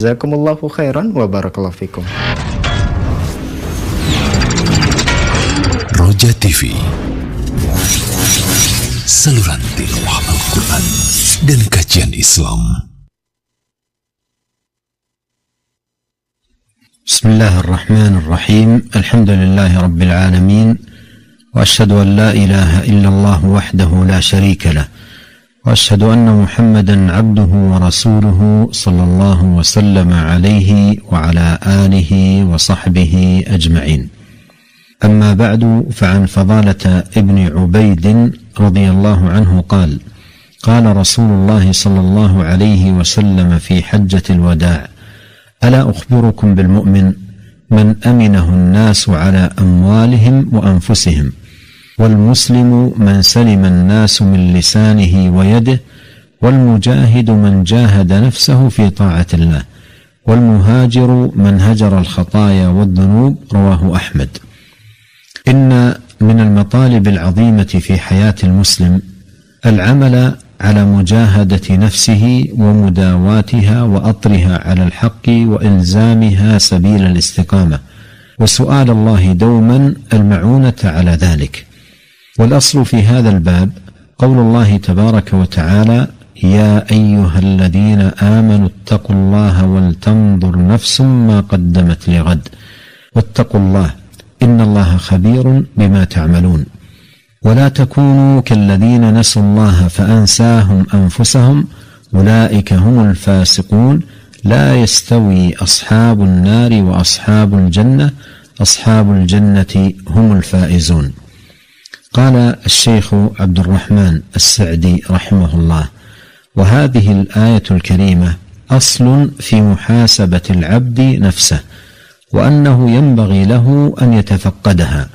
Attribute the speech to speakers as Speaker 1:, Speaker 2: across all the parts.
Speaker 1: Jazakumullahu khairan wa barakallahu fikum.
Speaker 2: Roja TV, saluran tilawah Al-Quran dan kajian Islam.
Speaker 3: Bismillahirrahmanirrahim. Alhamdulillahi rabbil alamin. Wa ashhadu an la ilaha illallah wahdahu la sharika lah. Wa ashhadu anna Muhammadan abduhu wa rasuluhu sallallahu wa sallama alaihi wa ala alihi wa sahbihi ajma'in. أما بعد فعن فضالة ابن عبيد رضي الله عنه قال رسول الله صلى الله عليه وسلم في حجة الوداع: ألا أخبركم بالمؤمن من أمنه الناس على أموالهم وأنفسهم، والمسلم من سلم الناس من لسانه ويده، والمجاهد من جاهد نفسه في طاعة الله، والمهاجر من هجر الخطايا والذنوب. رواه أحمد. إن من المطالب العظيمة في حياة المسلم العمل على مجاهدة نفسه ومداواتها وأطرها على الحق وإلزامها سبيل الاستقامة، وسؤال الله دوما المعونة على ذلك. والأصل في هذا الباب قول الله تبارك وتعالى: يا أيها الذين آمنوا اتقوا الله ولتنظر نفس ما قدمت لغد واتقوا الله إن الله خبير بما تعملون. ولا تكونوا كالذين نسوا الله فأنساهم أنفسهم أولئك هم الفاسقون لا يستوي أصحاب النار وأصحاب الجنة أصحاب الجنة هم الفائزون. قال الشيخ عبد الرحمن السعدي رحمه الله: وهذه الآية الكريمة أصل في محاسبة العبد نفسه، وأنه ينبغي له أن يتفقدها،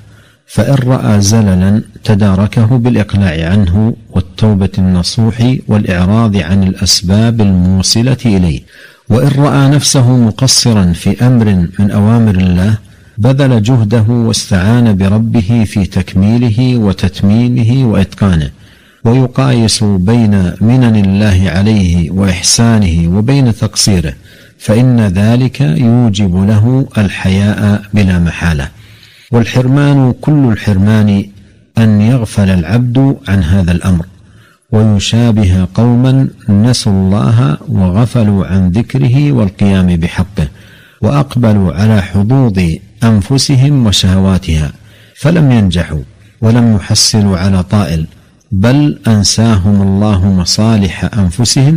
Speaker 3: فإن رأى زللا تداركه بالإقلاع عنه والتوبة النصوح والإعراض عن الأسباب الموصلة إليه، وإن رأى نفسه مقصرا في أمر من أوامر الله بذل جهده واستعان بربه في تكميله وتتميمه وإتقانه، ويقايس بين منن الله عليه وإحسانه وبين تقصيره، فإن ذلك يوجب له الحياء بلا محالة. والحرمان كل الحرمان أن يغفل العبد عن هذا الأمر، ويشابه قوما نسوا الله وغفلوا عن ذكره والقيام بحقه، وأقبلوا على حظوظ أنفسهم وشهواتها، فلم ينجحوا ولم يحصلوا على طائل، بل أنساهم الله مصالح أنفسهم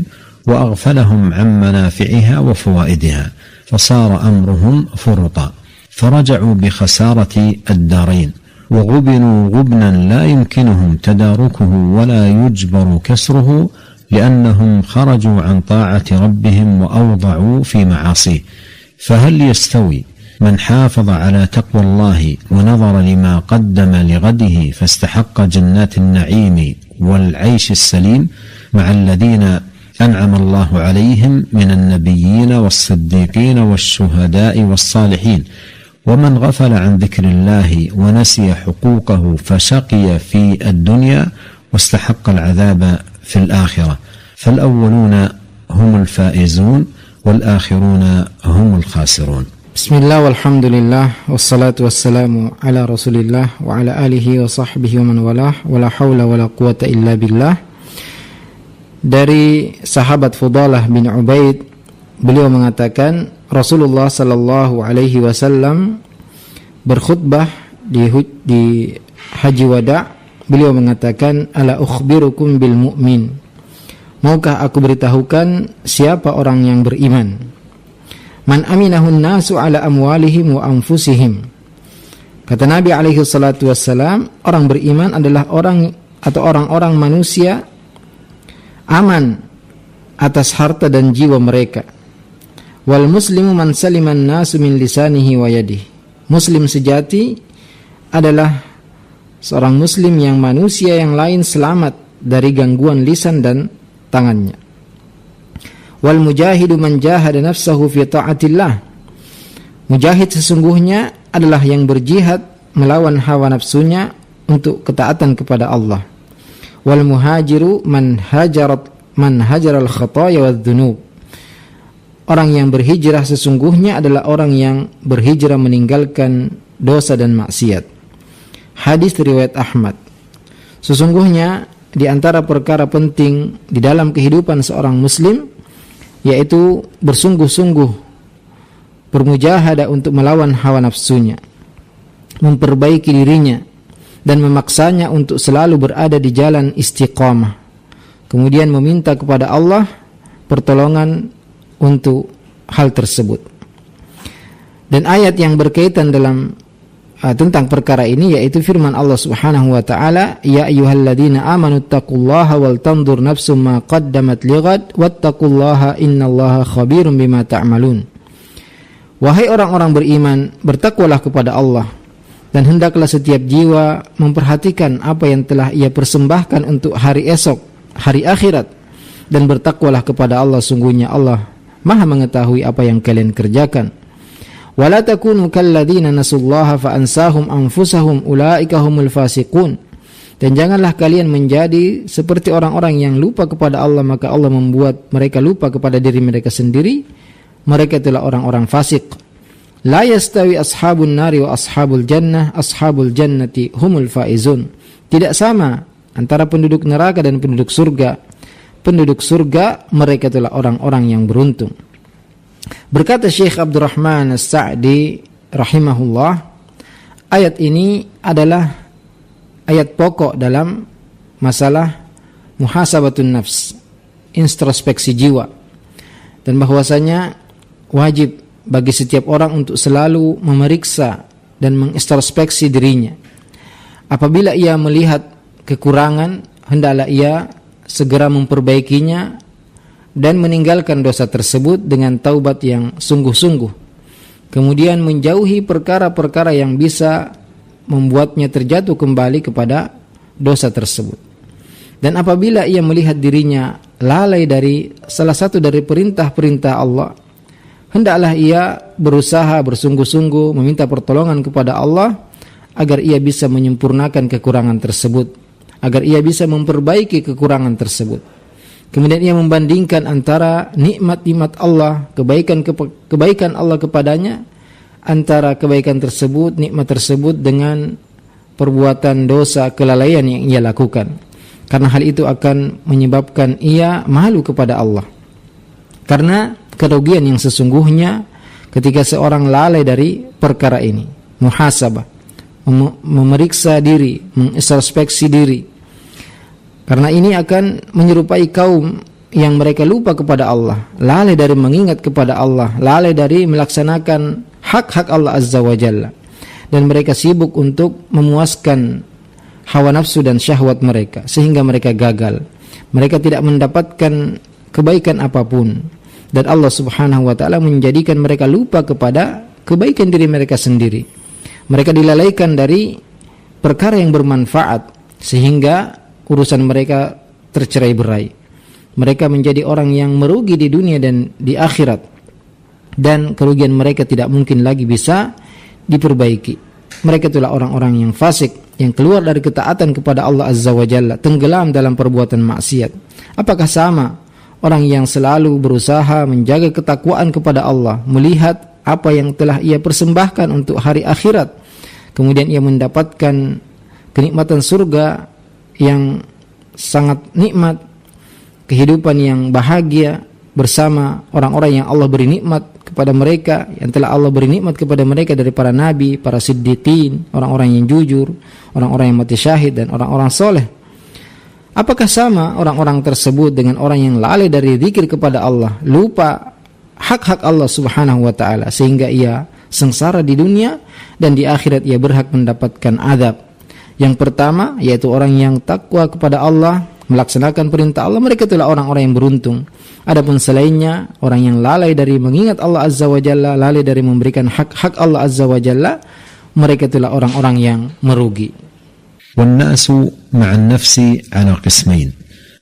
Speaker 3: وأغفلهم عن منافعها وفوائدها، فصار أمرهم فرطا، فرجعوا بخسارة الدارين، وغبنوا غبنا لا يمكنهم تداركه ولا يجبر كسره، لأنهم خرجوا عن طاعة ربهم وأوضعوا في معاصيه. فهل يستوي من حافظ على تقوى الله ونظر لما قدم لغده فاستحق جنات النعيم والعيش السليم مع الذين أنعم الله عليهم من النبيين والصديقين والشهداء والصالحين، ومن غفل عن ذكر الله ونسي حقوقه فشقي في الدنيا واستحق العذاب في الآخرة؟ فالأولون هم الفائزون والآخرون هم الخاسرون.
Speaker 4: Bismillah walhamdulillah wassalatu wassalamu ala rasulillah wa ala alihi wa sahbihi wa man walah wa la hawla wa la quwata illa billah. Dari sahabat Fudalah bin Ubaid, beliau mengatakan Rasulullah sallallahu alaihi wasallam berkhutbah di Haji Wada'. Beliau mengatakan, ala ukhbirukum bil mu'min, maukah aku beritahukan siapa orang yang beriman? Man aminahun nasu ala amwalihim wa anfusihim. Kata Nabi alaihi salatu wassalam, orang beriman adalah orang atau orang-orang manusia aman atas harta dan jiwa mereka. Wal muslimu man saliman nasu min lisanihi wa yadihi. Muslim sejati adalah seorang muslim yang manusia yang lain selamat dari gangguan lisan dan tangannya. Wal mujahidu man jahada nafsahu fi ta'atillah. Mujahid sesungguhnya adalah yang berjihad melawan hawa nafsunya untuk ketaatan kepada Allah. Wal muhajiru man hajaral khataya wadh dhunub. orang yang berhijrah sesungguhnya adalah orang yang berhijrah meninggalkan dosa dan maksiat. Hadis riwayat Ahmad. Sesungguhnya di antara perkara penting di dalam kehidupan seorang muslim yaitu bersungguh-sungguh bermujahadah untuk melawan hawa nafsunya, memperbaiki dirinya dan memaksanya untuk selalu berada di jalan istiqamah. Kemudian meminta kepada Allah pertolongan untuk hal tersebut. Dan ayat yang berkaitan dalam tentang perkara ini yaitu firman Allah Subhanahu wa taala, ya ayyuhalladzina amanu taqullaha wal tanzur nafsum ma qaddamat lighad wattaqullaha innallaha khabirum bima ta'malun. Wahai orang-orang beriman, bertakwalah kepada Allah dan hendaklah setiap jiwa memperhatikan apa yang telah ia persembahkan untuk hari esok, hari akhirat, dan bertakwalah kepada Allah, sungguhnya Allah Maha mengetahui apa yang kalian kerjakan. Wala takunu kalladzina nasullaha fa ansahum anfusahum ulaika humul fasiqun. Dan janganlah kalian menjadi seperti orang-orang yang lupa kepada Allah maka Allah membuat mereka lupa kepada diri mereka sendiri. Mereka itulah orang-orang fasik. La yastawi ashabun nari wa ashabul jannati humul faizun. Tidak sama antara penduduk neraka dan penduduk surga. Penduduk surga mereka itulah orang-orang yang beruntung. Berkata Syekh Abdurrahman As-Sa'di rahimahullah, ayat ini adalah ayat pokok dalam masalah muhasabatun nafs, introspeksi jiwa, dan bahwasanya wajib bagi setiap orang untuk selalu memeriksa dan mengintrospeksi dirinya. Apabila ia melihat kekurangan, hendaklah ia segera memperbaikinya dan meninggalkan dosa tersebut dengan taubat yang sungguh-sungguh. Kemudian menjauhi perkara-perkara yang bisa membuatnya terjatuh kembali kepada dosa tersebut. Dan apabila ia melihat dirinya lalai dari salah satu dari perintah-perintah Allah, hendaklah ia berusaha bersungguh-sungguh meminta pertolongan kepada Allah agar ia bisa menyempurnakan kekurangan tersebut, agar ia bisa memperbaiki kekurangan tersebut. Kemudian ia membandingkan antara nikmat-nikmat Allah, kebaikan Allah kepadanya, antara kebaikan tersebut, nikmat tersebut dengan perbuatan dosa, kelalaian yang ia lakukan. Karena hal itu akan menyebabkan ia malu kepada Allah. Karena kerugian yang sesungguhnya ketika seorang lalai dari perkara ini, muhasabah, memeriksa diri, mengintrospeksi diri. Karena ini akan menyerupai kaum yang mereka lupa kepada Allah, lalai dari mengingat kepada Allah, lalai dari melaksanakan hak-hak Allah Azza wa Jalla, dan mereka sibuk untuk memuaskan hawa nafsu dan syahwat mereka sehingga mereka gagal. Mereka tidak mendapatkan kebaikan apapun, dan Allah Subhanahu wa taala menjadikan mereka lupa kepada kebaikan diri mereka sendiri. Mereka dilalaikan dari perkara yang bermanfaat sehingga urusan mereka tercerai-berai. Mereka menjadi orang yang merugi di dunia dan di akhirat, dan kerugian mereka tidak mungkin lagi bisa diperbaiki. Mereka itulah orang-orang yang fasik, yang keluar dari ketaatan kepada Allah Azza wa Jalla, tenggelam dalam perbuatan maksiat. Apakah sama orang yang selalu berusaha menjaga ketakwaan kepada Allah, melihat apa yang telah ia persembahkan untuk hari akhirat, kemudian ia mendapatkan kenikmatan surga yang sangat nikmat, kehidupan yang bahagia bersama orang-orang yang Allah beri nikmat kepada mereka, yang telah Allah beri nikmat kepada mereka dari para nabi, para siddiqin, orang-orang yang jujur, orang-orang yang mati syahid, dan orang-orang soleh. Apakah sama orang-orang tersebut dengan orang yang lalai dari zikir kepada Allah, lupa hak-hak Allah Subhanahu wa taala, sehingga ia sengsara di dunia dan di akhirat ia berhak mendapatkan azab? Yang pertama yaitu orang yang takwa kepada Allah, melaksanakan perintah Allah, mereka itulah orang-orang yang beruntung. Adapun selainnya, orang yang lalai dari mengingat Allah Azza wa Jalla, lalai dari memberikan hak-hak Allah Azza wa Jalla, mereka itulah orang-orang yang merugi.
Speaker 3: والناس مع النفس على قسمين: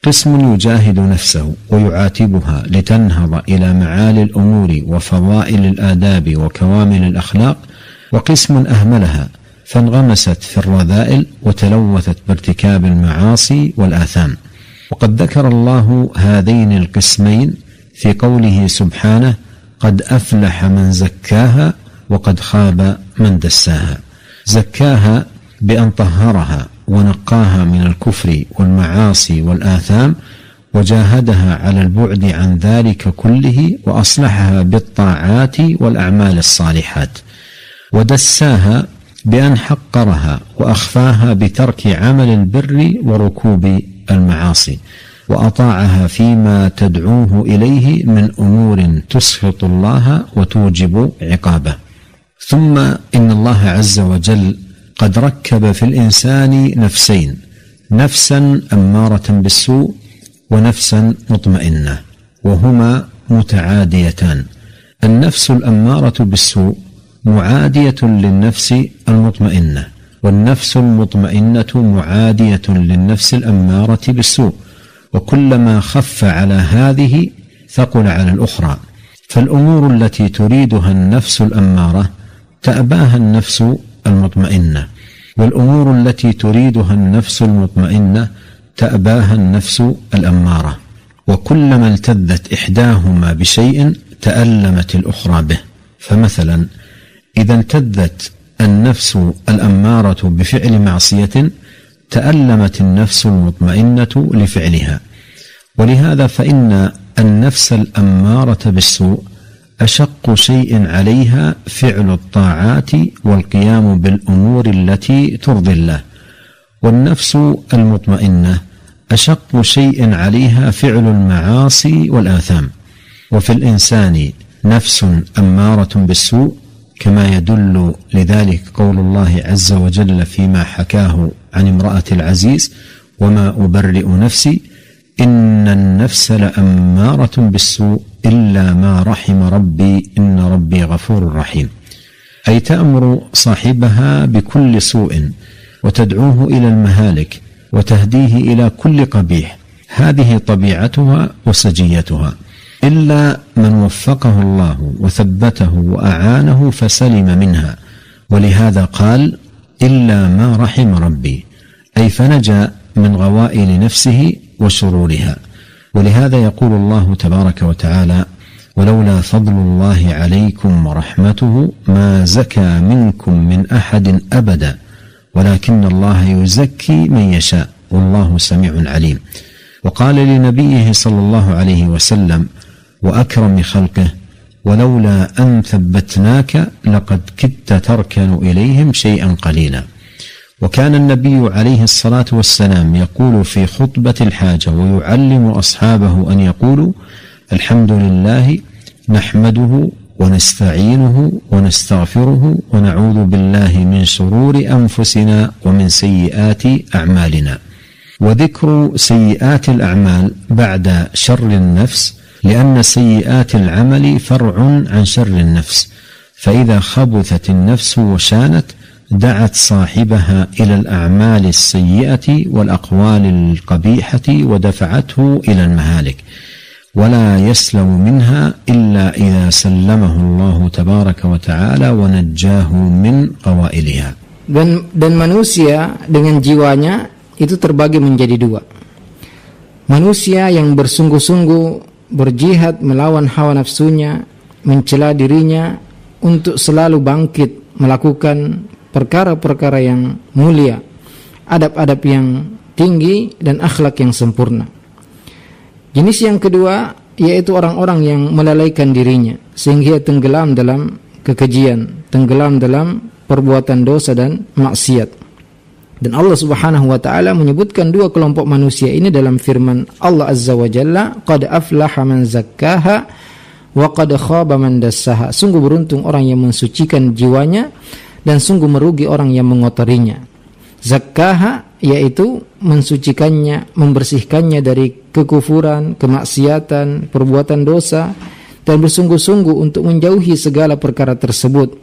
Speaker 3: قسم يجاهد نفسه ويعاتبها لتنهض إلى معالي الأمور وفضائل الآداب وكوامل الأخلاق، وقسم أهملها فانغمست في الرذائل وتلوثت بارتكاب المعاصي والآثام. وقد ذكر الله هذين القسمين في قوله سبحانه: قد أفلح من زكاها وقد خاب من دساها. زكاها بأن طهرها ونقاها من الكفر والمعاصي والآثام وجاهدها على البعد عن ذلك كله وأصلحها بالطاعات والأعمال الصالحات. ودساها بأن حقرها وأخفاها بترك عمل البر وركوب المعاصي وأطاعها فيما تدعوه إليه من أمور تسخط الله وتوجب عقابه. ثم إن الله عز وجل قد ركب في الإنسان نفسين: نفسا أمارة بالسوء ونفسا مطمئنة، وهما متعاديتان. النفس الأمارة بالسوء معادية للنفس المطمئنة، والنفس المطمئنة معادية للنفس الأمارة بالسوء، وكلما خف على هذه ثقل على الأخرى. فالأمور التي تريدها النفس الأمارة تأباها النفس المطمئنة، والأمور التي تريدها النفس المطمئنة تأباها النفس الأمارة، وكلما التذت إحداهما بشيء تألمت الأخرى به. فمثلا إذا التذت النفس الأمارة بفعل معصية تألمت النفس المطمئنة لفعلها. ولهذا فإن النفس الأمارة بالسوء أشق شيء عليها فعل الطاعات والقيام بالأمور التي ترضي الله، والنفس المطمئنة أشق شيء عليها فعل المعاصي والآثام. وفي الإنسان نفس أمارة بالسوء، كما يدل لذلك قول الله عز وجل فيما حكاه عن امرأة العزيز: وما أبرئ نفسي إن النفس لأمارة بالسوء إلا ما رحم ربي إن ربي غفور رحيم. أي تأمر صاحبها بكل سوء وتدعوه إلى المهالك وتهديه إلى كل قبيح. هذه طبيعتها وسجيتها، إلا من وفقه الله وثبته وأعانه فسلم منها. ولهذا قال: إلا ما رحم ربي، أي فنجا من غوائل نفسه وشرورها. ولهذا يقول الله تبارك وتعالى: ولولا فضل الله عليكم ورحمته ما زكى منكم من أحد أبدا ولكن الله يزكي من يشاء والله سميع عليم. وقال لنبيه صلى الله عليه وسلم وأكرم خلقه: ولولا أن ثبتناك لقد كدت تركن إليهم شيئا قليلا. وكان النبي عليه الصلاة والسلام يقول في خطبة الحاجة ويعلم أصحابه أن يقولوا: الحمد لله نحمده ونستعينه ونستغفره ونعوذ بالله من شرور أنفسنا ومن سيئات أعمالنا. وذكر سيئات الأعمال بعد شر النفس، لأن سيئات العمل فرع عن شر النفس، فإذا خبثت النفس وشانت دعت صاحبها إلى الأعمال السيئة والأقوال القبيحة ودفعته إلى المهالك، ولا يسلم منها إلا إذا سلمه الله تبارك وتعالى ونجاه من قوائلها.
Speaker 4: Dan manusia dengan jiwanya itu terbagi menjadi dua. Manusia yang bersungguh-sungguh berjihad melawan hawa nafsunya, mencela dirinya untuk selalu bangkit melakukan perkara-perkara yang mulia, adab-adab yang tinggi dan akhlak yang sempurna. Jenis yang kedua yaitu orang-orang yang melalaikan dirinya sehingga tenggelam dalam kekejian, tenggelam dalam perbuatan dosa dan maksiat. Dan Allah Subhanahu wa taala menyebutkan dua kelompok manusia ini dalam firman Allah Azza wa Jalla: "Qad aflaha man zakkaha wa qad khaba man dassaha." Sungguh beruntung orang yang mensucikan jiwanya dan sungguh merugi orang yang mengotorinya. Zakkaha yaitu mensucikannya, membersihkannya dari kekufuran, kemaksiatan, perbuatan dosa, dan bersungguh-sungguh untuk menjauhi segala perkara tersebut.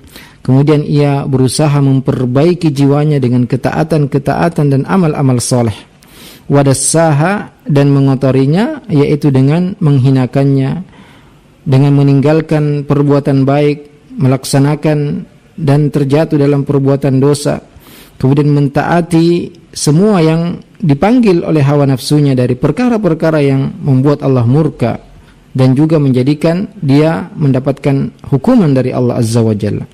Speaker 4: Kemudian ia berusaha memperbaiki jiwanya dengan ketaatan-ketaatan dan amal-amal soleh. Wadassaha, dan mengotorinya yaitu dengan menghinakannya, dengan meninggalkan perbuatan baik, melaksanakan dan terjatuh dalam perbuatan dosa, kemudian mentaati semua yang dipanggil oleh hawa nafsunya dari perkara-perkara yang membuat Allah murka dan juga menjadikan dia mendapatkan hukuman dari Allah Azza wa Jalla.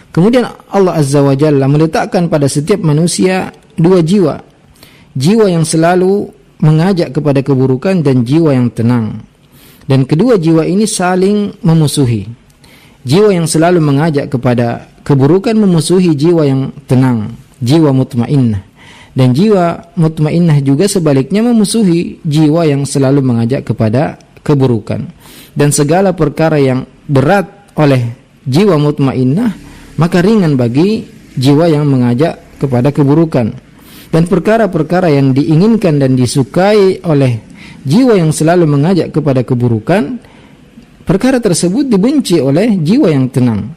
Speaker 4: Kemudian Allah Azza wa Jalla meletakkan pada setiap manusia dua jiwa. Jiwa yang selalu mengajak kepada keburukan dan jiwa yang tenang. Dan kedua jiwa ini saling memusuhi. Jiwa yang selalu mengajak kepada keburukan memusuhi jiwa yang tenang, jiwa mutmainnah. Dan jiwa mutmainnah juga sebaliknya memusuhi jiwa yang selalu mengajak kepada keburukan. Dan segala perkara yang berat oleh jiwa mutmainnah, maka ringan bagi jiwa yang mengajak kepada keburukan. Dan perkara-perkara yang diinginkan dan disukai oleh jiwa yang selalu mengajak kepada keburukan, perkara tersebut dibenci oleh jiwa yang tenang.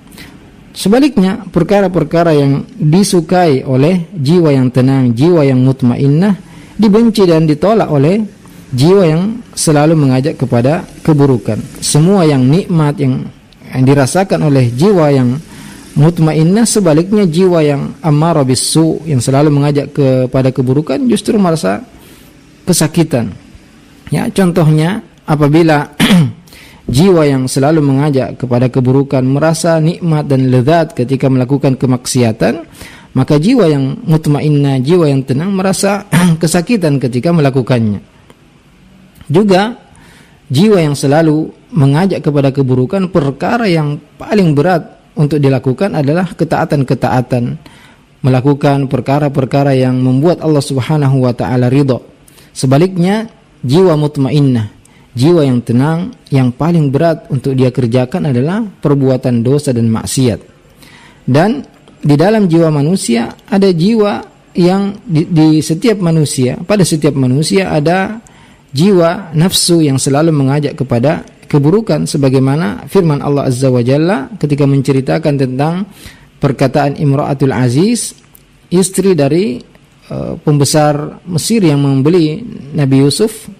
Speaker 4: Sebaliknya, perkara-perkara yang disukai oleh jiwa yang tenang, jiwa yang mutmainnah, dibenci dan ditolak oleh jiwa yang selalu mengajak kepada keburukan. Semua yang nikmat yang dirasakan oleh jiwa yang mutmainnah, sebaliknya jiwa yang ammarah bisu, yang selalu mengajak kepada keburukan, justru merasa kesakitan. Ya, contohnya apabila jiwa yang selalu mengajak kepada keburukan merasa nikmat dan lezat ketika melakukan kemaksiatan, maka jiwa yang mutmainnah, jiwa yang tenang merasa kesakitan ketika melakukannya. Juga jiwa yang selalu mengajak kepada keburukan, perkara yang paling berat untuk dilakukan adalah ketaatan-ketaatan, melakukan perkara-perkara yang membuat Allah Subhanahu wa taala ridha. Sebaliknya, jiwa mutmainnah, jiwa yang tenang, yang paling berat untuk dia kerjakan adalah perbuatan dosa dan maksiat. Dan di dalam jiwa manusia ada jiwa yang di setiap manusia, pada setiap manusia ada jiwa nafsu yang selalu mengajak kepada keburukan, sebagaimana firman Allah Azza wa Jalla ketika menceritakan tentang perkataan Imra'atul Aziz, istri dari pembesar Mesir yang membeli Nabi Yusuf,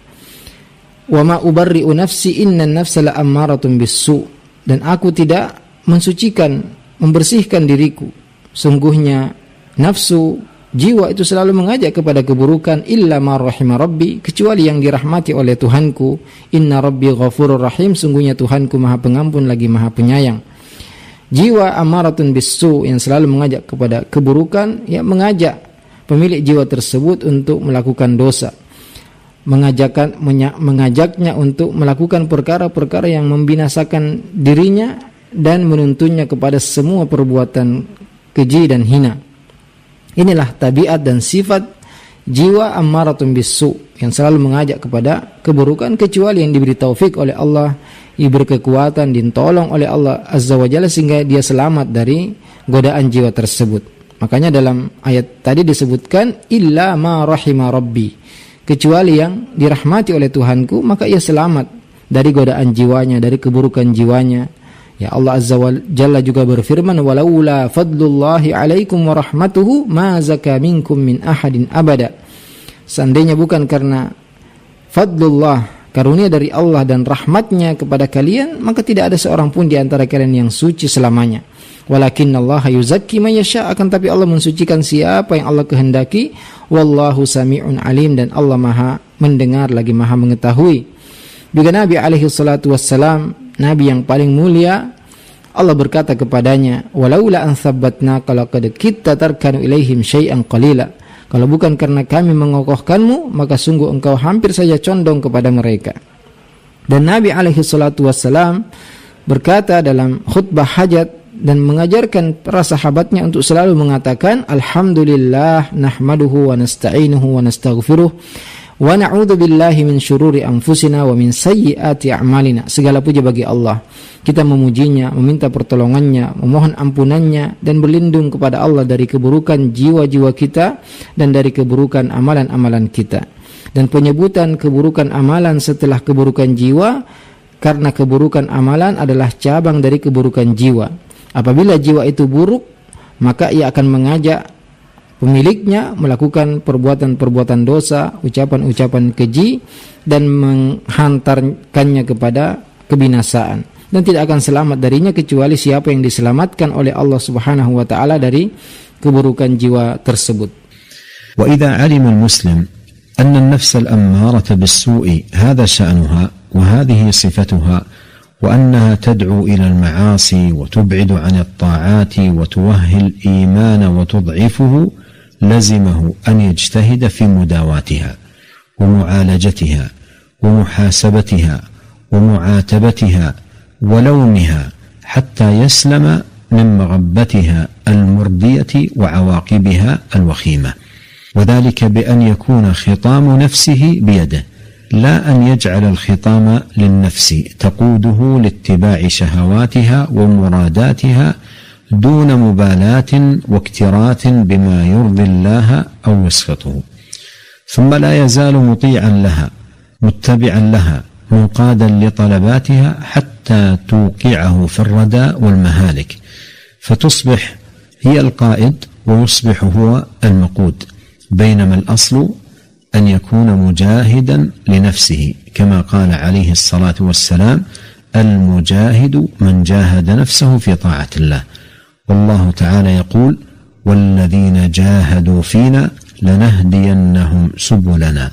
Speaker 4: wa ma ubarri'u nafsi innan nafsa la'ammaratun bis-su, dan aku tidak mensucikan, membersihkan diriku, sungguhnya nafsu, jiwa itu selalu mengajak kepada keburukan, illa ma rahima rabbi, kecuali yang dirahmati oleh Tuhanku, inna rabbi ghafurur rahim, sungguhnya Tuhanku maha pengampun lagi maha penyayang. Jiwa amaratun bis-su yang selalu mengajak kepada keburukan, ya mengajak pemilik jiwa tersebut untuk melakukan dosa, mengajaknya untuk melakukan perkara-perkara yang membinasakan dirinya dan menuntunnya kepada semua perbuatan keji dan hina. Inilah tabiat dan sifat jiwa ammaratun bis-su yang selalu mengajak kepada keburukan, kecuali yang diberi taufik oleh Allah, diberi kekuatan, ditolong oleh Allah Azza wa Jalla sehingga dia selamat dari godaan jiwa tersebut. Makanya dalam ayat tadi disebutkan illa ma rahima rabbi, kecuali yang dirahmati oleh Tuhanku, maka ia selamat dari godaan jiwanya, dari keburukan jiwanya. Ya, Allah Azza wa Jalla juga berfirman, walaula fadlullahi alaikum wa rahmatuhu ma zaka minkum min ahadin abada. Seandainya bukan karena fadlullah, karunia dari Allah dan rahmatnya kepada kalian, maka tidak ada seorang pun di antara kalian yang suci selamanya. Walakinnallaha yuzakki man yasha, akan tapi Allah mensucikan siapa yang Allah kehendaki. Wallahu sami'un alim, dan Allah maha mendengar lagi maha mengetahui. Juga Nabi alaihi salatu wassalam, Nabi yang paling mulia, Allah berkata kepadanya, walaula an thabbatna laqad kitta tarkanu ilaihim syai'an qalila, kalau bukan karena kami mengokohkanmu, maka sungguh engkau hampir saja condong kepada mereka. Dan Nabi alaihi salatu wassalam berkata dalam khutbah hajat dan mengajarkan para sahabatnya untuk selalu mengatakan alhamdulillah nahmaduhu wa nasta'inuhu wa nastaghfiruh wa na'udzu billahi min syururi anfusina wa min sayyiati a'malina. Segala puji bagi Allah, kita memujinya, meminta pertolongannya, memohon ampunannya, dan berlindung kepada Allah dari keburukan jiwa-jiwa kita dan dari keburukan amalan-amalan kita. Dan penyebutan keburukan amalan setelah keburukan jiwa, karena keburukan amalan adalah cabang dari keburukan jiwa. Apabila jiwa itu buruk, maka ia akan mengajak pemiliknya melakukan perbuatan-perbuatan dosa, ucapan-ucapan keji, dan menghantarkannya kepada kebinasaan. Dan tidak akan selamat darinya kecuali siapa yang diselamatkan oleh Allah Subhanahu wa taala dari keburukan jiwa tersebut.
Speaker 3: وإذا علم المسلم أن النفس الأمارة بالسوء هذا شأنها وهذه صفتها، وأنها تدعو إلى المعاصي وتبعد عن الطاعات وتوهي الإيمان وتضعفه، لزمه أن يجتهد في مداواتها ومعالجتها ومحاسبتها ومعاتبتها ولومها حتى يسلم من مغبتها المردية وعواقبها الوخيمة، وذلك بأن يكون خطام نفسه بيده، لا أن يجعل الخطام للنفس تقوده لاتباع شهواتها ومراداتها دون مبالاة واكتراث بما يرضي الله أو يسخطه، ثم لا يزال مطيعا لها متبعا لها منقادا لطلباتها حتى توقعه في الردى والمهالك، فتصبح هي القائد ويصبح هو المقود، بينما الأصل أن يكون مجاهدا لنفسه، كما قال عليه الصلاة والسلام: المجاهد من جاهد نفسه في طاعة الله. والله تعالى يقول: والذين جاهدوا فينا لنهدينهم سبلنا.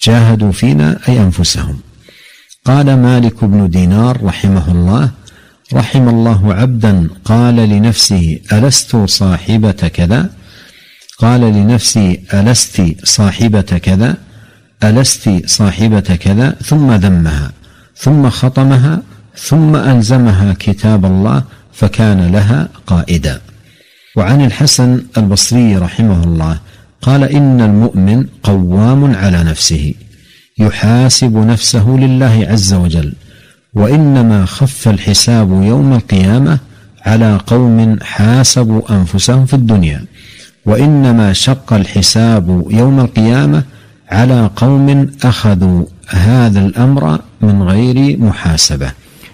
Speaker 3: جاهدوا فينا أي أنفسهم. قال مالك بن دينار رحمه الله: رحم الله عبدا قال لنفسه ألست صاحبة كذا، قال لنفسي ألست صاحبة كذا، ألست صاحبة كذا، ثم ذمها ثم خطمها ثم ألزمها كتاب الله فكان لها قائدا. وعن الحسن البصري رحمه الله قال: إن المؤمن قوام على نفسه يحاسب نفسه لله عز وجل، وإنما خف الحساب يوم القيامة على قوم حاسبوا أنفسهم في الدنيا، وإنما شق الحساب يوم القيامة على قوم أخذوا هذا الأمر من غير محاسبة.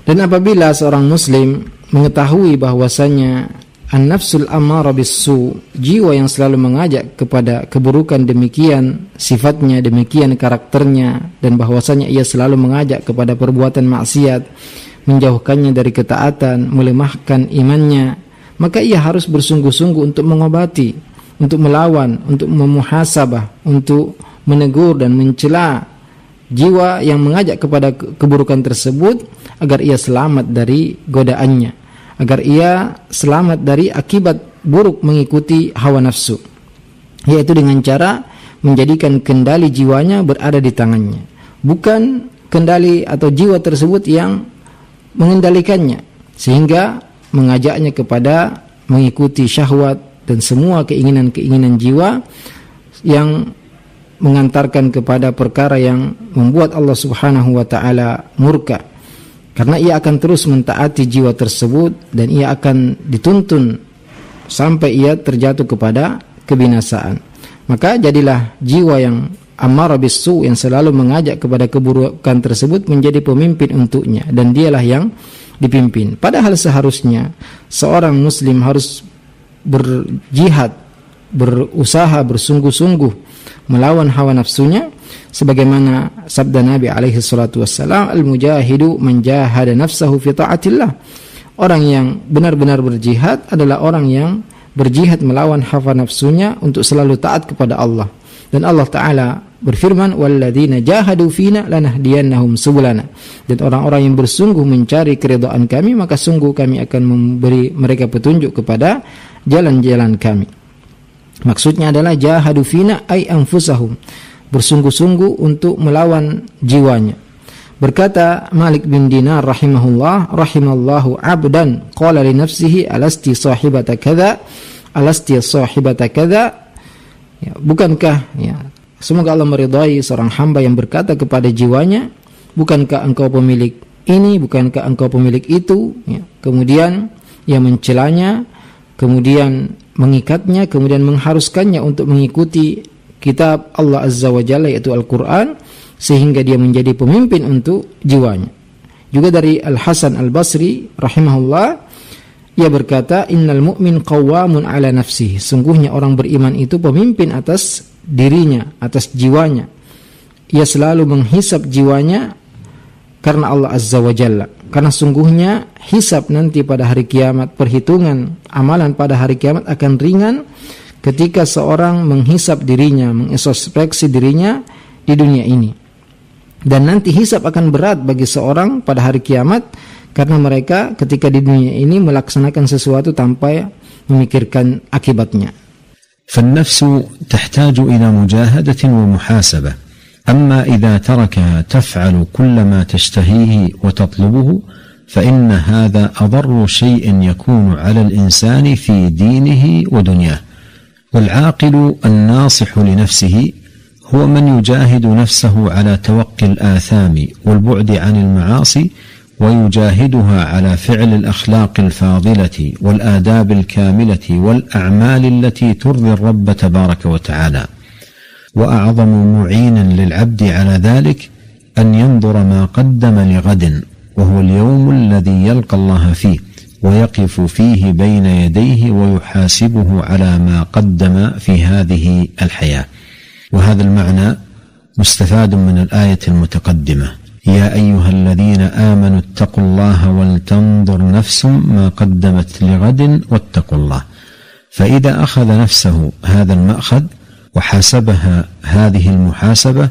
Speaker 4: Dan apabila seorang muslim mengetahui bahwasanya an-nafsul ammara bis-su, jiwa yang selalu mengajak kepada keburukan, demikian sifatnya, demikian karakternya, dan bahwasanya ia selalu mengajak kepada perbuatan maksiat, menjauhkannya dari ketaatan, melemahkan imannya, maka ia harus bersungguh-sungguh untuk mengobati, untuk melawan, untuk memuhasabah, untuk menegur dan mencela jiwa yang mengajak kepada keburukan tersebut agar ia selamat dari godaannya, agar ia selamat dari akibat buruk mengikuti hawa nafsu, yaitu dengan cara menjadikan kendali jiwanya berada di tangannya, bukan kendali atau jiwa tersebut yang mengendalikannya, sehingga mengajaknya kepada mengikuti syahwat dan semua keinginan-keinginan jiwa yang mengantarkan kepada perkara yang membuat Allah Subhanahu wa taala murka, karena ia akan terus mentaati jiwa tersebut dan ia akan dituntun sampai ia terjatuh kepada kebinasaan. Maka jadilah jiwa yang ammarah bis-su, yang selalu mengajak kepada keburukan tersebut, menjadi pemimpin untuknya, dan dialah yang dipimpin. Padahal seharusnya seorang muslim harus berjihad, berusaha bersungguh-sungguh melawan hawa nafsunya, sebagaimana sabda Nabi alaihi salatu wassalam: al-mujahidu man jahada nafsahu fi ta'atillah. Orang yang benar-benar berjihad adalah orang yang berjihad melawan hawa nafsunya untuk selalu taat kepada Allah. Dan Allah Ta'ala berfirman: walladzina jahadu fina lanahdiyannahum subulana. Dan orang-orang yang bersungguh mencari keridhaan kami, maka sungguh kami akan memberi mereka petunjuk kepada jalan-jalan kami. Maksudnya adalah jahadu fina ay anfusahum, bersungguh-sungguh untuk melawan jiwanya. Berkata Malik bin Dinar rahimahullah: rahimallahu abdan qala li nafsihi alasti sahibata kadza, alasti sahibata kadza. Ya, bukankah, ya, semoga Allah meridai seorang hamba yang berkata kepada jiwanya, bukankah engkau pemilik ini, bukankah engkau pemilik itu, ya. Kemudian ia mencelanya, kemudian mengikatnya, kemudian mengharuskannya untuk mengikuti kitab Allah Azza wa Jalla, yaitu Al-Quran, sehingga dia menjadi pemimpin untuk jiwanya. Juga dari Al-Hasan Al-Basri rahimahullah, ia berkata: innal mu'min qawwamun ala nafsihi. Sungguhnya orang beriman itu pemimpin atas dirinya, atas jiwanya. Ia selalu menghisap jiwanya karena Allah Azza wa Jalla. Karena sungguhnya hisab nanti pada hari kiamat, perhitungan amalan pada hari kiamat akan ringan ketika seorang menghisap dirinya, mengintrospeksi dirinya di dunia ini. Dan nanti hisab akan berat bagi seorang pada hari kiamat karena mereka ketika di dunia ini melaksanakan sesuatu tanpa memikirkan akibatnya.
Speaker 3: فالنفس تحتاج إلى مجاهدة ومحاسبة، أما إذا تركها تفعل كل ما تشتهيه وتطلبه فإن هذا أضر شيء يكون على الإنسان في دينه ودنياه. والعاقل الناصح لنفسه هو من يجاهد نفسه على توقي الآثام والبعد عن المعاصي، ويجاهدها على فعل الأخلاق الفاضلة والآداب الكاملة والأعمال التي ترضي الرب تبارك وتعالى. وأعظم معين للعبد على ذلك أن ينظر ما قدم لغد، وهو اليوم الذي يلقى الله فيه ويقف فيه بين يديه ويحاسبه على ما قدم في هذه الحياة. وهذا المعنى مستفاد من الآية المتقدمة: يا أيها الذين آمنوا اتقوا الله ولتنظر نفس ما قدمت لغد واتقوا الله. فإذا أخذ نفسه هذا المأخذ وحاسبها هذه المحاسبة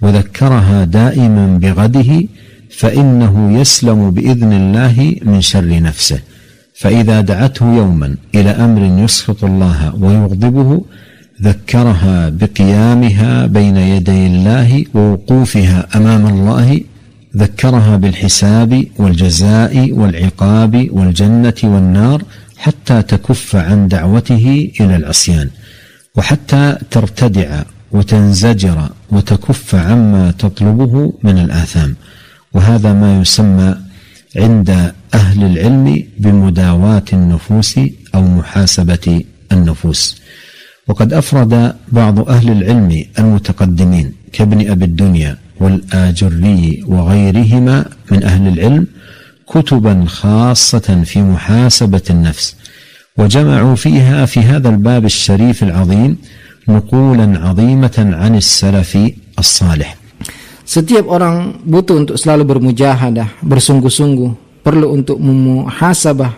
Speaker 3: وذكرها دائما بغده فإنه يسلم بإذن الله من شر نفسه. فإذا دعته يوما إلى أمر يسخط الله ويغضبه ذكرها بقيامها بين يدي الله ووقوفها أمام الله، ذكرها بالحساب والجزاء والعقاب والجنة والنار حتى تكف عن دعوته إلى العصيان، وحتى ترتدع وتنزجر وتكف عما تطلبه من الآثام. وهذا ما يسمى عند أهل العلم بمداواة النفوس أو محاسبة النفوس. وقد أفرد بعض أهل العلم المتقدمين كابن أبي الدنيا والآجري وغيرهما من أهل العلم كتبا خاصة في محاسبة النفس، وجمعوا فيها في هذا الباب الشريف العظيم نقولا عظيمة عن السلف الصالح.
Speaker 4: Setiap orang butuh untuk selalu bermujahadah, bersungguh-sungguh, perlu untuk memuhasabah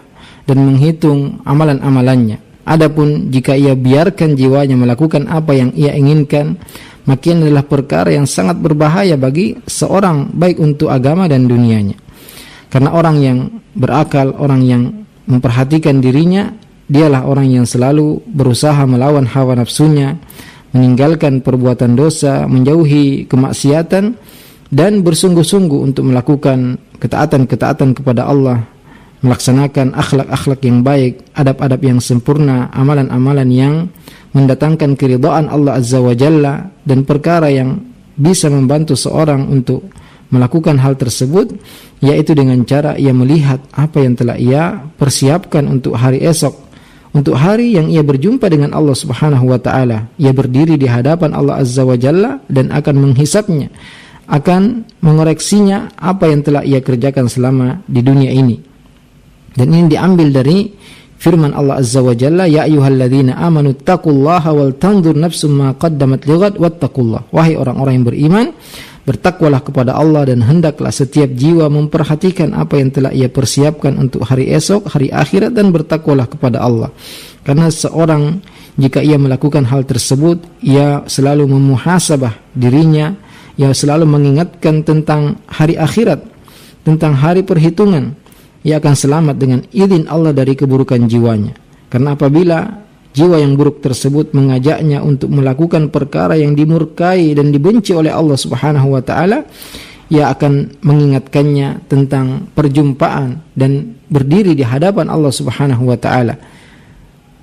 Speaker 4: dan menghitung amalan-amalannya. Adapun jika ia biarkan jiwanya melakukan apa yang ia inginkan, maka ini adalah perkara yang sangat berbahaya bagi seorang, baik untuk agama dan dunianya. Karena orang yang berakal, orang yang memperhatikan dirinya, dialah orang yang selalu berusaha melawan hawa nafsunya, meninggalkan perbuatan dosa, menjauhi kemaksiatan, dan bersungguh-sungguh untuk melakukan ketaatan-ketaatan kepada Allah, melaksanakan akhlak-akhlak yang baik, adab-adab yang sempurna, amalan-amalan yang mendatangkan keridhaan Allah Azza wa Jalla, dan perkara yang bisa membantu seorang untuk melakukan hal tersebut, yaitu dengan cara ia melihat apa yang telah ia persiapkan untuk hari esok, untuk hari yang ia berjumpa dengan Allah Subhanahu wa Ta'ala. Ia berdiri di hadapan Allah Azza wa Jalla dan akan menghisapnya, akan mengoreksinya apa yang telah ia kerjakan selama di dunia ini. Dan ini diambil dari firman Allah Azza wa Jalla, ya ayyuhalladzina amanu taqullaha wal tanzur nafsum ma qaddamat lighad wattaqullah. Wahai orang-orang yang beriman, bertakwalah kepada Allah dan hendaklah setiap jiwa memperhatikan apa yang telah ia persiapkan untuk hari esok, hari akhirat, dan bertakwalah kepada Allah. Karena seorang jika ia melakukan hal tersebut, ia selalu memuhasabah dirinya, ia selalu mengingatkan tentang hari akhirat, tentang hari perhitungan, ia akan selamat dengan izin Allah dari keburukan jiwanya. Karena apabila jiwa yang buruk tersebut mengajaknya untuk melakukan perkara yang dimurkai dan dibenci oleh Allah Subhanahu wa Ta'ala, ia akan mengingatkannya tentang perjumpaan dan berdiri di hadapan Allah Subhanahu wa Ta'ala.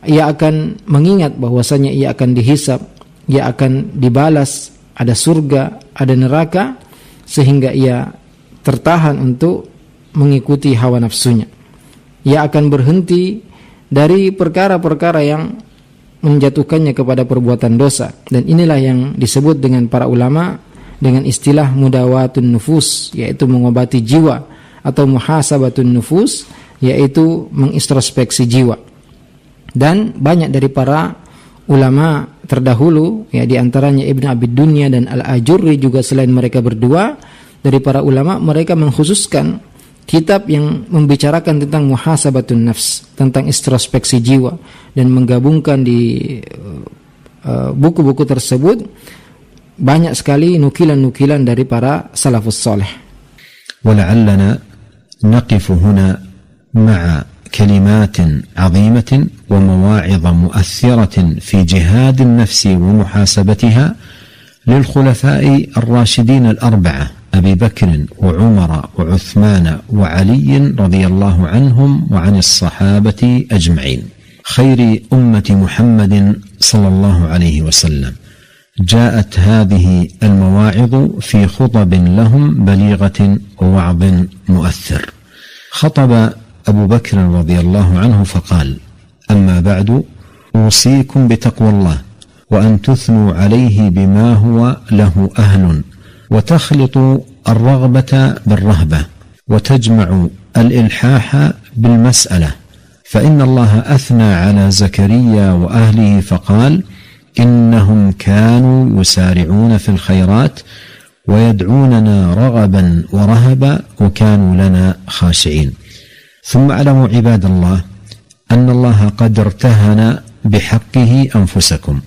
Speaker 4: Ia akan mengingat bahwasanya ia akan dihisab, ia akan dibalas, ada surga, ada neraka, sehingga ia tertahan untuk mengikuti hawa nafsunya. Ia akan berhenti dari perkara-perkara yang menjatuhkannya kepada perbuatan dosa. Dan inilah yang disebut dengan para ulama dengan istilah mudawatun nufus, yaitu mengobati jiwa, atau muhasabatun nufus, yaitu mengintrospeksi jiwa. Dan banyak dari para ulama terdahulu, ya, di antaranya Ibn Abi Dunya dan Al-Ajurri juga, selain mereka berdua, dari para ulama mereka mengkhususkan kitab yang membicarakan tentang muhasabatun nafs, tentang introspeksi jiwa, dan menggabungkan di buku-buku tersebut banyak sekali nukilan-nukilan dari para salafus saleh.
Speaker 3: ولعلنا نقف هنا مع كلمات عظيمة ومواعظ مؤثرة في جهاد النفس ومحاسبتها للخلفاء الراشدين الأربعة أبي بكر وعمر وعثمان وعلي رضي الله عنهم وعن الصحابة أجمعين خير أمة محمد صلى الله عليه وسلم. جاءت هذه المواعظ في خطب لهم بليغة ووعظ مؤثر. خطب أبو بكر رضي الله عنه فقال: أما بعد أوصيكم بتقوى الله وأن تثنوا عليه بما هو له أهل وتخلطوا الرغبة بالرهبة وتجمع الإلحاح بالمسألة، فإن الله أثنى على زكريا وأهله فقال: إنهم كانوا يسارعون في الخيرات ويدعوننا رغبا ورهبا وكانوا لنا خاشعين. ثم اعلموا عباد الله أن الله قد ارتهن بحقه أنفسكم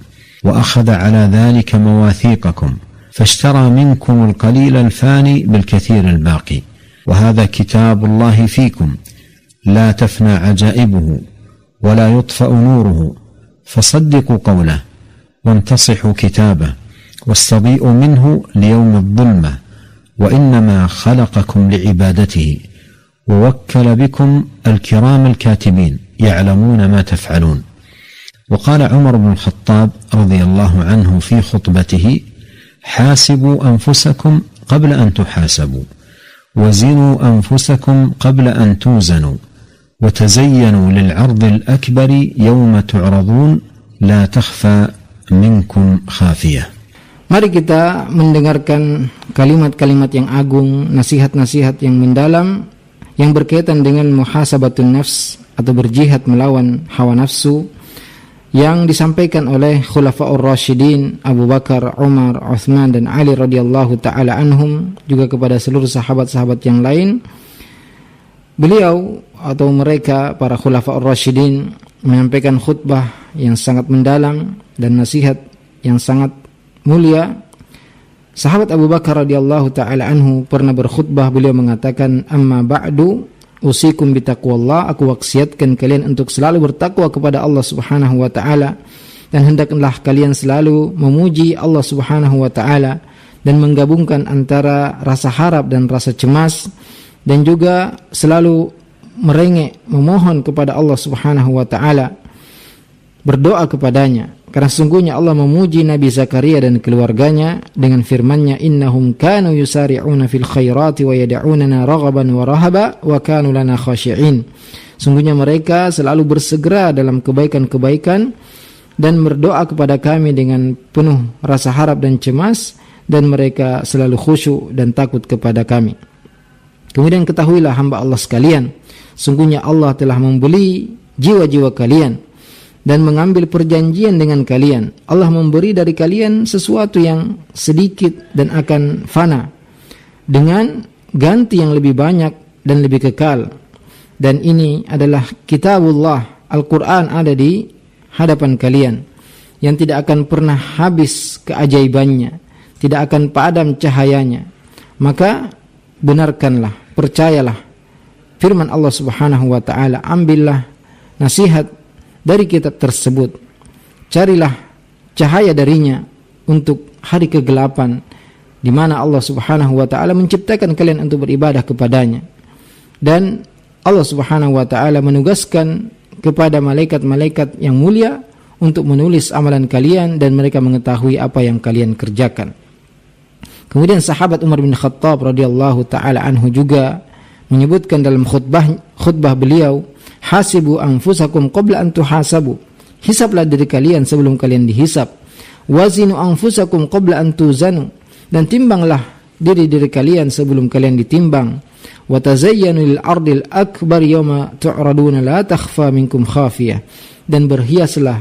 Speaker 3: وأخذ على ذلك مواثيقكم، فاشترى منكم القليل الفاني بالكثير الباقي، وهذا كتاب الله فيكم لا تفنى عجائبه ولا يطفأ نوره، فصدقوا قوله وانتصحوا كتابه واستضيئوا منه ليوم الظلمة، وإنما خلقكم لعبادته ووكل بكم الكرام الكاتبين يعلمون ما تفعلون. وقال عمر بن الخطاب رضي الله عنه في خطبته: حاسبوا أنفسكم قبل أن تحاسبوا، وزنوا أنفسكم قبل أن توزنوا، وتزينوا للعرض الأكبر يوم تعرضون لا تخفى منكم خافية.
Speaker 4: Mari kita mendengarkan kalimat-kalimat yang agung, nasihat-nasihat yang mendalam yang berkaitan dengan muhasabatun nafs atau berjihad melawan hawa nafsu yang disampaikan oleh Khulafaur Rasyidin Abu Bakar, Umar, Uthman dan Ali radhiyallahu taala anhum, juga kepada seluruh sahabat-sahabat yang lain. Beliau atau mereka para Khulafaur Rasyidin menyampaikan khutbah yang sangat mendalam dan nasihat yang sangat mulia. Sahabat Abu Bakar radhiyallahu taala anhu pernah berkhutbah, beliau mengatakan, "Amma ba'du usikum bitaqwallah," aku wasiatkan kalian untuk selalu bertakwa kepada Allah Subhanahu wa taala, dan hendaklah kalian selalu memuji Allah Subhanahu wa taala dan menggabungkan antara rasa harap dan rasa cemas, dan juga selalu merengek memohon kepada Allah Subhanahu wa taala, berdoa kepadanya, karena sungguhnya Allah memuji Nabi Zakaria dan keluarganya dengan firman-Nya, "Innahum kanu yusari'una fil khairati wa yad'unana raghaban wa rahaba wa kanu lana khashi'in." Sungguhnya mereka selalu bersegera dalam kebaikan-kebaikan dan berdoa kepada kami dengan penuh rasa harap dan cemas, dan mereka selalu khusyuk dan takut kepada kami. Kemudian ketahuilah hamba Allah sekalian, sungguhnya Allah telah membeli jiwa-jiwa kalian dan mengambil perjanjian dengan kalian. Allah memberi dari kalian sesuatu yang sedikit dan akan fana, dengan ganti yang lebih banyak dan lebih kekal. Dan ini adalah kitabullah, Al-Quran ada di hadapan kalian, yang tidak akan pernah habis keajaibannya, tidak akan padam cahayanya. Maka benarkanlah, percayalah firman Allah Subhanahu wa taala, ambillah nasihat dari kitab tersebut, carilah cahaya darinya untuk hari kegelapan di mana Allah Subhanahu wa taala menciptakan kalian untuk beribadah kepadanya. Dan Allah Subhanahu wa taala menugaskan kepada malaikat-malaikat yang mulia untuk menulis amalan kalian, dan mereka mengetahui apa yang kalian kerjakan. Kemudian sahabat Umar bin Khattab radhiyallahu taala anhu juga menyebutkan dalam khutbah beliau, "Hasibu anfusakum qabla an tuhasabu." Hisablah diri kalian sebelum kalian dihisab. "Wazinu anfusakum qabla an tuzanu." Dan timbanglah diri-diri kalian sebelum kalian ditimbang. "Wa tazayyanu lil ardil akbar yawma tu'raduna la takhfa minkum khafiyah." Dan berhiaslah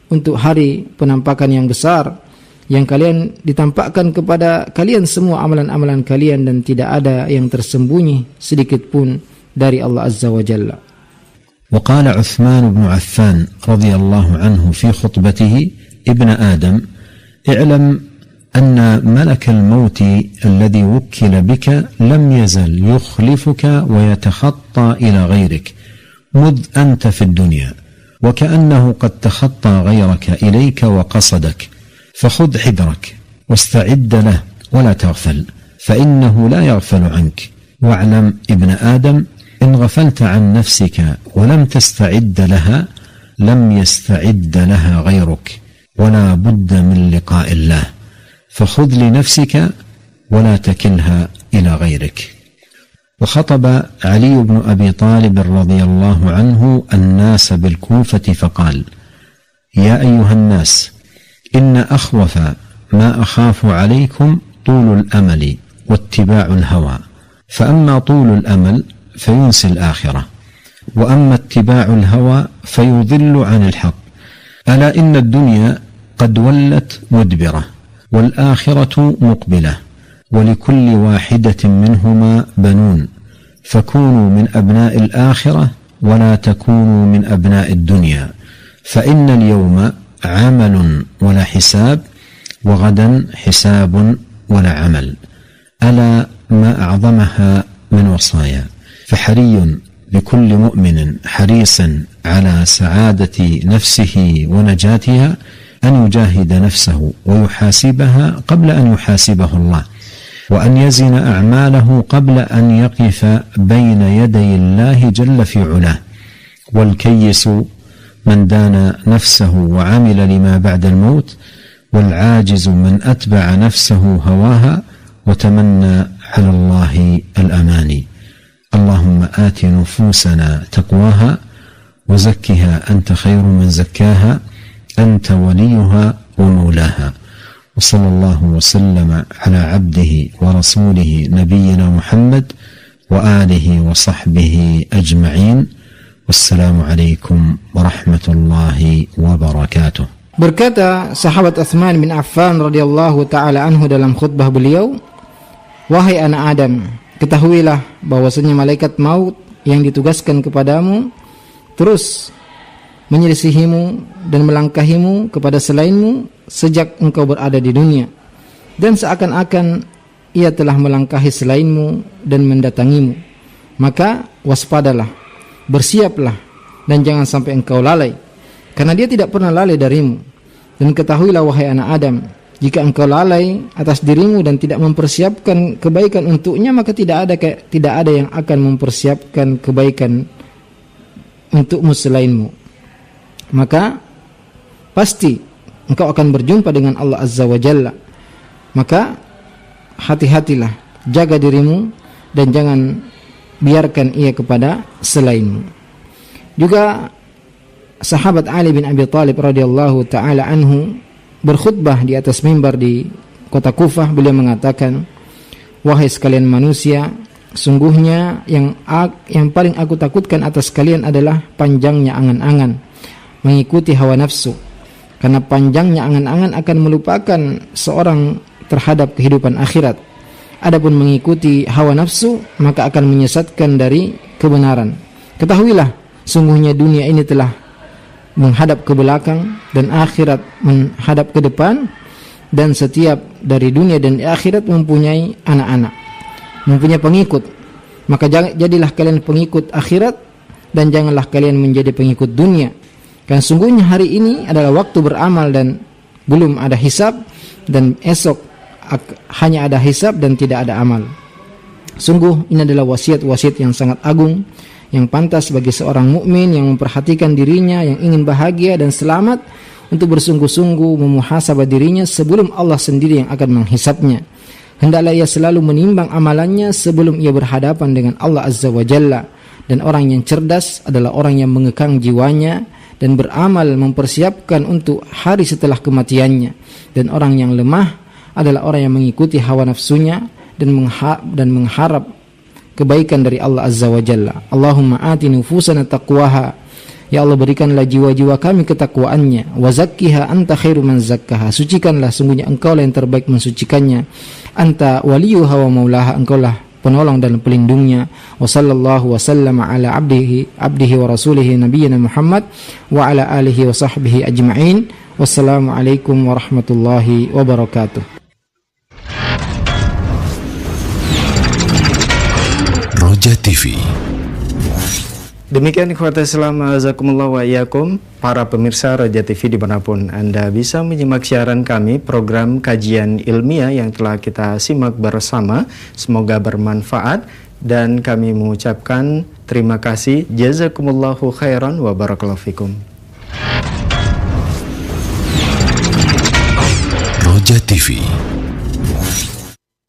Speaker 4: untuk hari penampakan yang besar, yang kalian ditampakkan kepada kalian semua amalan-amalan kalian, dan tidak ada yang tersembunyi sedikit pun dari Allah Azza wa Jalla.
Speaker 3: وقال عثمان بن عفان رضي الله عنه في خطبته: ابن آدم اعلم أن ملك الموت الذي وكل بك لم يزل يخلفك ويتخطى إلى غيرك مذ أنت في الدنيا، وكأنه قد تخطى غيرك إليك وقصدك، فخذ حذرك واستعد له ولا تغفل، فإنه لا يغفل عنك. واعلم ابن آدم إن غفلت عن نفسك ولم تستعد لها لم يستعد لها غيرك، ولا بد من لقاء الله، فخذ لنفسك ولا تكلها إلى غيرك. وخطب علي بن أبي طالب رضي الله عنه الناس بالكوفة فقال: يا أيها الناس، إن أخوف ما أخاف عليكم طول الأمل واتباع الهوى، فأما طول الأمل فينسي الآخرة، وأما اتباع الهوى فيضل عن الحق. ألا إن الدنيا قد ولت مدبرة والآخرة مقبلة، ولكل واحدة منهما بنون، فكونوا من أبناء الآخرة ولا تكونوا من أبناء الدنيا، فإن اليوم عمل ولا حساب، وغدا حساب ولا عمل. ألا ما أعظمها من وصايا، فحري بكل مؤمن حريص على سعادة نفسه ونجاتها أن يجاهد نفسه ويحاسبها قبل أن يحاسبه الله، وأن يزن أعماله قبل أن يقف بين يدي الله جل في علاه. والكيس من دان نفسه وعمل لما بعد الموت، والعاجز من أتبع نفسه هواها وتمنى على الله الأماني. اللهم آت نفوسنا تقواها وزكها أنت خير من زكاها، أنت وليها ومولاها. وصلى الله وسلم على عبده ورسوله نبينا محمد وآله وصحبه أجمعين، والسلام عليكم ورحمة الله وبركاته.
Speaker 4: Berkata sahabat Utsman bin Affan radhiyallahu taala anhu dalam khutbah beliau, wahai anak Adam, ketahuilah bahwasanya malaikat maut yang ditugaskan kepadamu terus menyelisihimu dan melangkahimu kepada selainmu sejak engkau berada di dunia, dan seakan-akan ia telah melangkahi selainmu dan mendatangimu. Maka waspadalah, bersiaplah, dan jangan sampai engkau lalai, karena dia tidak pernah lalai darimu. Dan ketahuilah wahai anak Adam, jika engkau lalai atas dirimu dan tidak mempersiapkan kebaikan untuknya, maka tidak ada yang akan mempersiapkan kebaikan untukmu selainmu. Maka pasti engkau akan berjumpa dengan Allah Azza wa Jalla. Maka hati-hatilah, jaga dirimu dan jangan biarkan ia kepada selainmu. Juga sahabat Ali bin Abi Thalib radhiyallahu taala anhu berkhutbah di atas mimbar di kota Kufah. Beliau mengatakan, wahai sekalian manusia, sungguhnya yang paling aku takutkan atas kalian adalah panjangnya angan-angan mengikuti hawa nafsu, karena panjangnya angan-angan akan melupakan seorang terhadap kehidupan akhirat. Adapun mengikuti hawa nafsu maka akan menyesatkan dari kebenaran. Ketahuilah, sungguhnya dunia ini telah menghadap ke belakang dan akhirat menghadap ke depan, dan setiap dari dunia dan akhirat mempunyai anak-anak, mempunyai pengikut. Maka jadilah kalian pengikut akhirat dan janganlah kalian menjadi pengikut dunia. Karena sungguhnya hari ini adalah waktu beramal dan belum ada hisab, dan esok hanya ada hisab dan tidak ada amal. Sungguh ini adalah wasiat-wasiat yang sangat agung, yang pantas bagi seorang mukmin yang memperhatikan dirinya, yang ingin bahagia dan selamat, untuk bersungguh-sungguh memuhasabah dirinya sebelum Allah sendiri yang akan menghisabnya. Hendaklah ia selalu menimbang amalannya sebelum ia berhadapan dengan Allah Azza wa Jalla. Dan orang yang cerdas adalah orang yang mengekang jiwanya dan beramal mempersiapkan untuk hari setelah kematiannya. Dan orang yang lemah adalah orang yang mengikuti hawa nafsunya dan mengharap kebaikan dari Allah Azza wa Jalla. Allahumma ati nufusana taqwaha, ya Allah berikanlah jiwa-jiwa kami ketakwaannya. Wa zakkiha anta khairu man zakkaha, sucikanlah, sungguhnya engkau lah yang terbaik mensucikannya. Anta waliyuha wa maulaha, engkau lah penolong dan pelindungnya. Wa sallallahu wa sallama ala abdihi wa rasulihi nabiyyina Muhammad wa ala alihi wa sahbihi ajma'in. Wassalamu alaikum warahmatullahi wabarakatuh.
Speaker 2: Roja TV.
Speaker 1: Demikian ikhwata Islam, azakumullah wa iyyakum, para pemirsa Roja TV dimanapun Anda bisa menyimak siaran kami, program kajian ilmiah yang telah kita simak bersama. Semoga bermanfaat dan kami mengucapkan terima kasih. Jazakumullahu khairan wa barakallahu fikum.
Speaker 2: Roja TV.